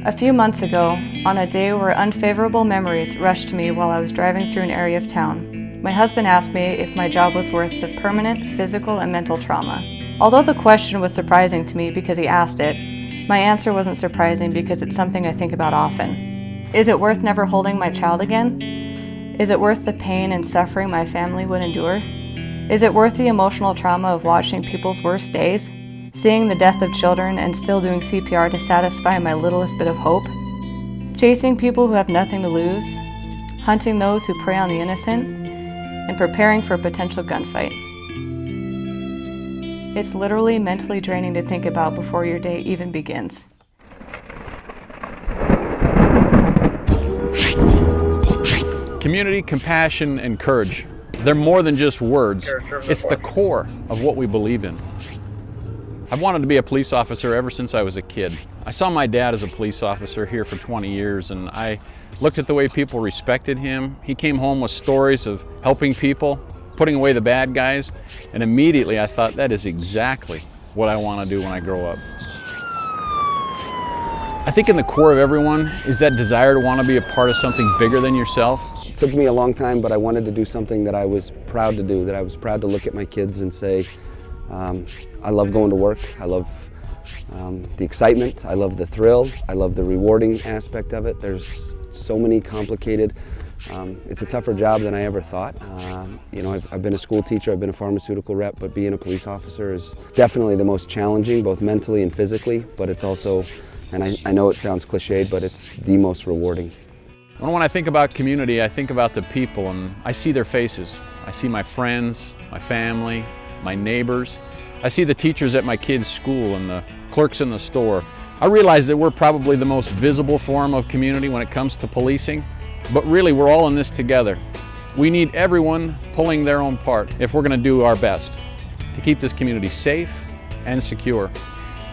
A few months ago, on a day where unfavorable memories rushed to me while I was driving through an area of town, my husband asked me if my job was worth the permanent physical and mental trauma. Although the question was surprising to me because he asked it, my answer wasn't surprising because it's something I think about often. Is it worth never holding my child again? Is it worth the pain and suffering my family would endure? Is it worth the emotional trauma of watching people's worst days? Seeing the death of children and still doing CPR to satisfy my littlest bit of hope? Chasing people who have nothing to lose? Hunting those who prey on the innocent? And preparing for a potential gunfight? It's literally mentally draining to think about before your day even begins. Community, compassion, and courage. They're more than just words. It's the core of what we believe in. I've wanted to be a police officer ever since I was a kid. I saw my dad as a police officer here for 20 years, and I looked at the way people respected him. He came home with stories of helping people, putting away the bad guys, and immediately I thought that is exactly what I want to do when I grow up. I think in the core of everyone is that desire to want to be a part of something bigger than yourself. It took me a long time, but I wanted to do something that I was proud to do, that I was proud to look at my kids and say, I love going to work, I love the excitement, I love the thrill, I love the rewarding aspect of it. There's so many complicated, it's a tougher job than I ever thought. You know, I've been a school teacher, I've been a pharmaceutical rep, but being a police officer is definitely the most challenging, both mentally and physically, but it's also, and I know it sounds cliched, but it's the most rewarding. When I think about community, I think about the people, and I see their faces. I see my friends, my family, my neighbors. I see the teachers at my kids' school and the clerks in the store. I realize that we're probably the most visible form of community when it comes to policing, but really we're all in this together. We need everyone pulling their own part if we're going to do our best to keep this community safe and secure.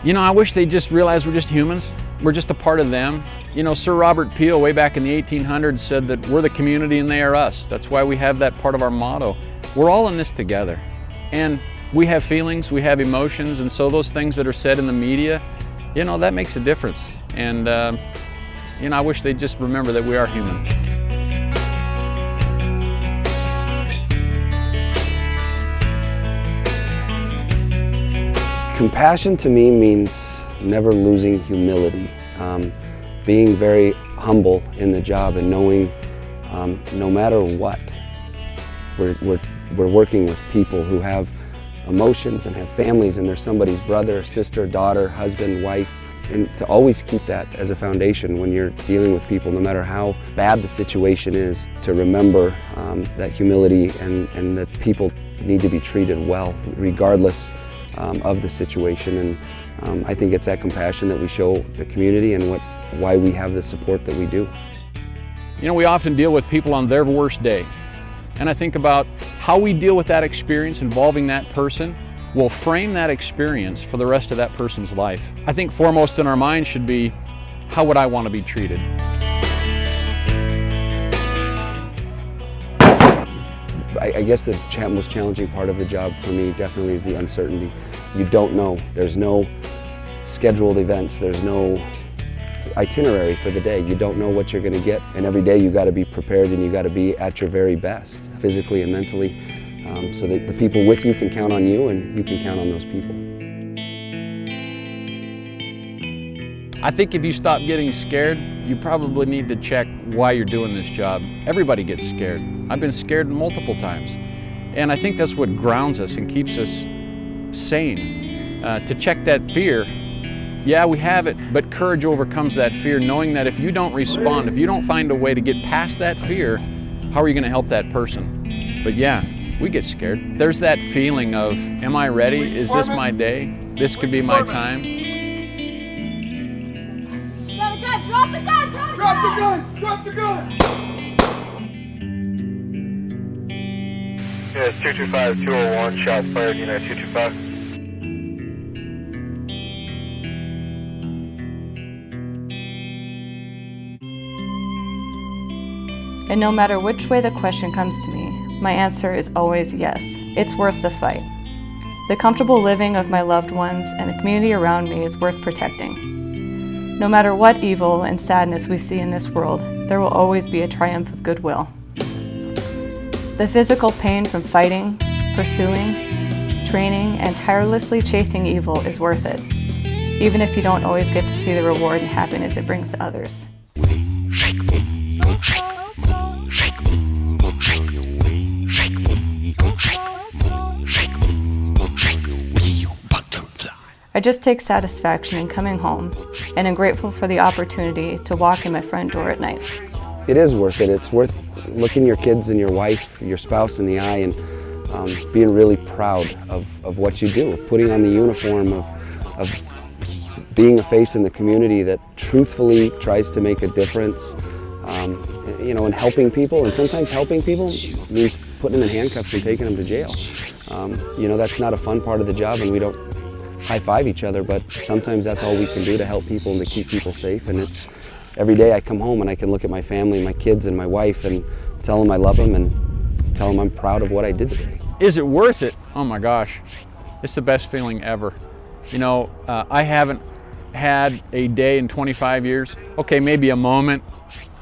You know, I wish they just realized we're just humans. We're just a part of them. You know, Sir Robert Peel way back in the 1800s said that we're the community and they are us. That's why we have that part of our motto. We're all in this together. And we have feelings, we have emotions, and so those things that are said in the media, you know, that makes a difference. And, you know, I wish they'd just remember that we are human. Compassion to me means never losing humility, being very humble in the job and knowing no matter what, we're working with people who have emotions and have families, and they're somebody's brother, sister, daughter, husband, wife, and to always keep that as a foundation when you're dealing with people, no matter how bad the situation is, to remember that humility and that people need to be treated well, regardless of the situation. And I think it's that compassion that we show the community and why we have the support that we do. You know, we often deal with people on their worst day. And I think about how we deal with that experience involving that person will frame that experience for the rest of that person's life. I think foremost in our mind should be, how would I want to be treated? I guess the most challenging part of the job for me definitely is the uncertainty. You don't know. There's no scheduled events. There's no itinerary for the day. You don't know what you're going to get, and every day you got to be prepared and you got to be at your very best, physically and mentally, so that the people with you can count on you and you can count on those people. I think if you stop getting scared, you probably need to check why you're doing this job. Everybody gets scared. I've been scared multiple times, and I think that's what grounds us and keeps us sane. To check that fear, yeah, we have it, but courage overcomes that fear, knowing that if you don't respond, if you don't find a way to get past that fear, how are you going to help that person? But yeah, we get scared. There's that feeling of, am I ready? Is this my day? This could be my time. Drop the gun! Drop the gun! Drop the gun! Yes, 225-201, shots fired, Unit 225. And no matter which way the question comes to me, my answer is always yes. It's worth the fight. The comfortable living of my loved ones and the community around me is worth protecting. No matter what evil and sadness we see in this world, there will always be a triumph of goodwill. The physical pain from fighting, pursuing, training, and tirelessly chasing evil is worth it, even if you don't always get to see the reward and happiness it brings to others. I just take satisfaction in coming home, and am grateful for the opportunity to walk in my front door at night. It is worth it. It's worth looking your kids and your wife, your spouse in the eye and being really proud of what you do, of putting on the uniform, of being a face in the community that truthfully tries to make a difference, you know, and helping people. And sometimes helping people means putting them in handcuffs and taking them to jail. You know, that's not a fun part of the job, and we don't high-five each other, but sometimes that's all we can do to help people and to keep people safe. And it's every day I come home and I can look at my family, my kids and my wife and tell them I love them and tell them I'm proud of what I did today. Is it worth it? Oh my gosh, it's the best feeling ever. You know, I haven't had a day in 25 years, okay, maybe a moment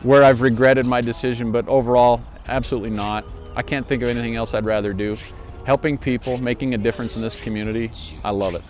where I've regretted my decision, but overall, absolutely not. I can't think of anything else I'd rather do. Helping people, making a difference in this community, I love it.